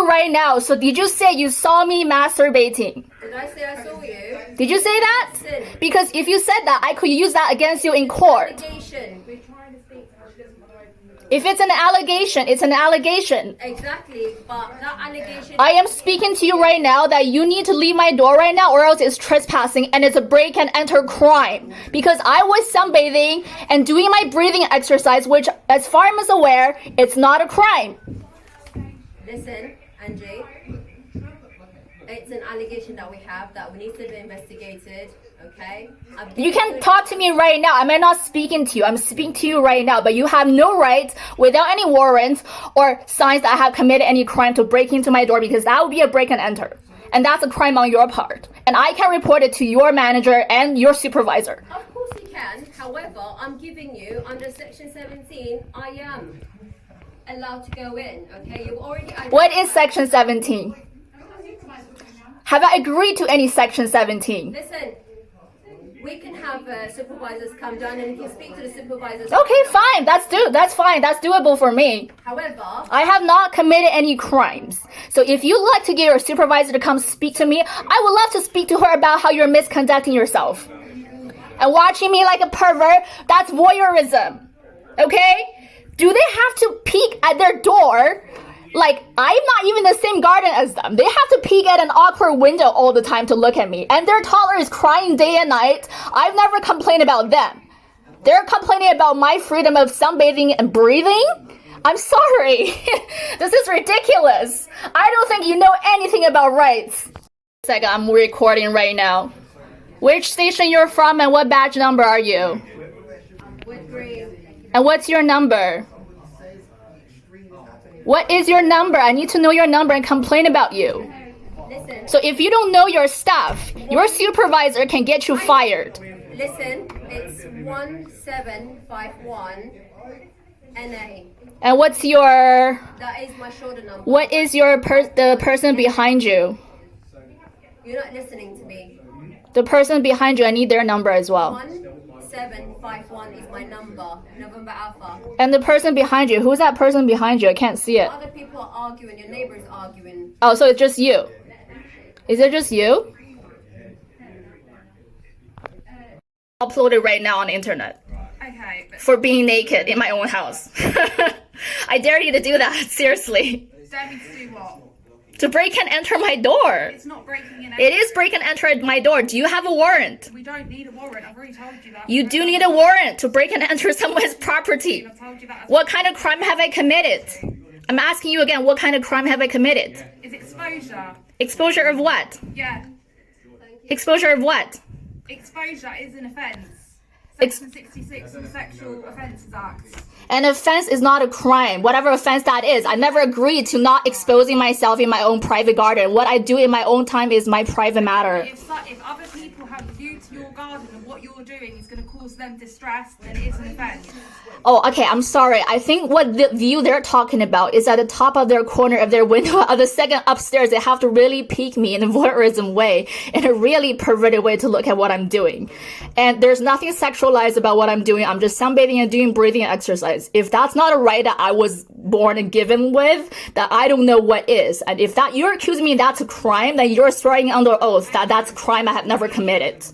you right now. So did you say you saw me masturbating? Did I say I saw you? Did you say that? Listen. Because if you said that, I could use that against you in court. Allegation. If it's an allegation, it's an allegation. Exactly, but that allegation... I am speaking to you right now that you need to leave my door right now or else it's trespassing and it's a break and enter crime. Because I was sunbathing and doing my breathing exercise, which as far as I'm aware, it's not a crime. Listen, Angie, it's an allegation that we have that we need to be investigated, okay? You can talk to me right now. I'm not speaking to you. I'm speaking to you right now. But you have no right, without any warrants or signs that I have committed any crime, to break into my door, because that would be a break and enter. And that's a crime on your part. And I can report it to your manager and your supervisor. Of course you can. However, I'm giving you, under Section 17, I am allowed to go in, okay? You've already... What is Section 17? Have I agreed to any Section 17? Listen, we can have supervisors come down and you can speak to the supervisors. Okay, fine. That's fine. That's doable for me. However, I have not committed any crimes. So if you'd like to get your supervisor to come speak to me, I would love to speak to her about how you're misconducting yourself. And watching me like a pervert, that's voyeurism. Okay? Do they have to peek at their door? Like, I'm not even the same garden as them. They have to peek at an awkward window all the time to look at me. And their toddler is crying day and night. I've never complained about them. They're complaining about my freedom of sunbathing and breathing? I'm sorry. This is ridiculous. I don't think you know anything about rights. Second, I'm recording right now. Which station you're from and what badge number are you? Wood Green. And what's your number? What is your number? I need to know your number and complain about you. Listen. So if you don't know your stuff, your supervisor can get you fired. Listen, it's 1751 NA. And what's your... That is my shoulder number. What is your the person behind you? You're not listening to me. The person behind you, I need their number as well. 1751 is my number. November Alpha. And the person behind you, who's that person behind you? I can't see it. Other people are arguing. Your neighbor is arguing. Oh, so it's just you. Is it just you? Upload it right now on the internet. Okay. For being naked in my own house. I dare you to do that, seriously. Dare me to do what? To break and enter my door. It's not breaking in. It is break and enter my door. Do you have a warrant? We don't need a warrant. I've already told you that. You do need a warrant to break and enter someone's property. I've told you that. What kind of crime have I committed? I'm asking you again, what kind of crime have I committed? Is exposure. Exposure of what? Yeah. Exposure of what? Exposure is an offence. Section 66 of the Sexual Offences Act. An offense is not a crime. Whatever offense that is, I never agreed to not exposing myself in my own private garden. What I do in my own time is my private matter. If other people have viewed to your garden and what you're doing is going to cause them distress, then it is an offence. Oh, okay, I'm sorry. I think what the view they're talking about is at the top of their corner of their window. At the second upstairs, they have to really peek me in a voyeurism way, in a really perverted way to look at what I'm doing. And there's nothing sexualized about what I'm doing. I'm just sunbathing and doing breathing exercise. If that's not a right that I was born and given with, that I don't know what is. And if that you're accusing me that's a crime, then you're swearing under oath that that's a crime I have never committed.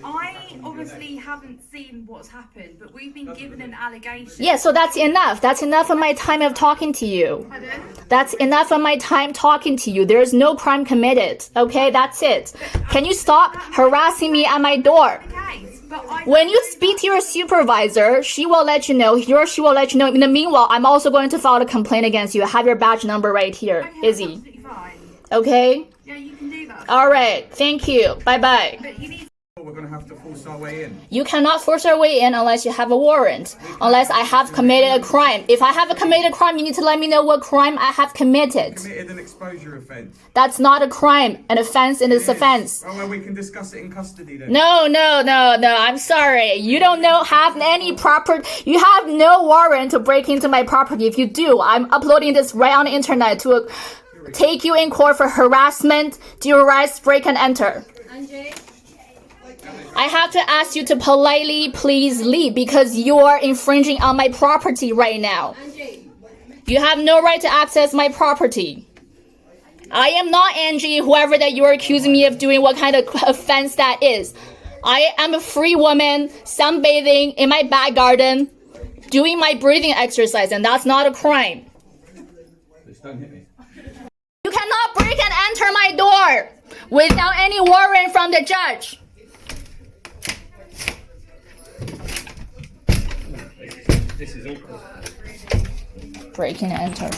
I obviously haven't seen what's happened, but we've been given an allegation. Yeah, so that's enough. That's enough of my time of talking to you. Pardon? That's enough of my time talking to you. There's no crime committed. Okay, that's it. Can you stop harassing me at my door? When you speak to your supervisor, she will let you know. He or she will let you know. In the meanwhile, I'm also going to file a complaint against you. I have your badge number right here, Okay, Izzy. that's absolutely fine. Okay? Yeah, you can do that. All right. Thank you. Bye-bye. But you need We're going to have to force our way in. You cannot force your way in unless you have a warrant. Unless I have committed a crime. If I have committed a crime, you need to let me know what crime I have committed. Committed an exposure offence. That's not a crime. An offense is an offense. Oh, well, we can discuss it in custody then. No. I'm sorry. You don't have any proper. You have no warrant to break into my property. If you do, I'm uploading this right on the internet to take you in court for harassment, duress, break and enter. Angie? I have to ask you to politely please leave because you are infringing on my property right now. Angie? You have no right to access my property. I am not Angie, whoever that you're accusing me of doing, what kind of offense that is. I am a free woman, sunbathing in my back garden, doing my breathing exercise, and that's not a crime. Just don't hit me. You cannot break and enter my door without any warrant from the judge. This is awkward. Break and enter.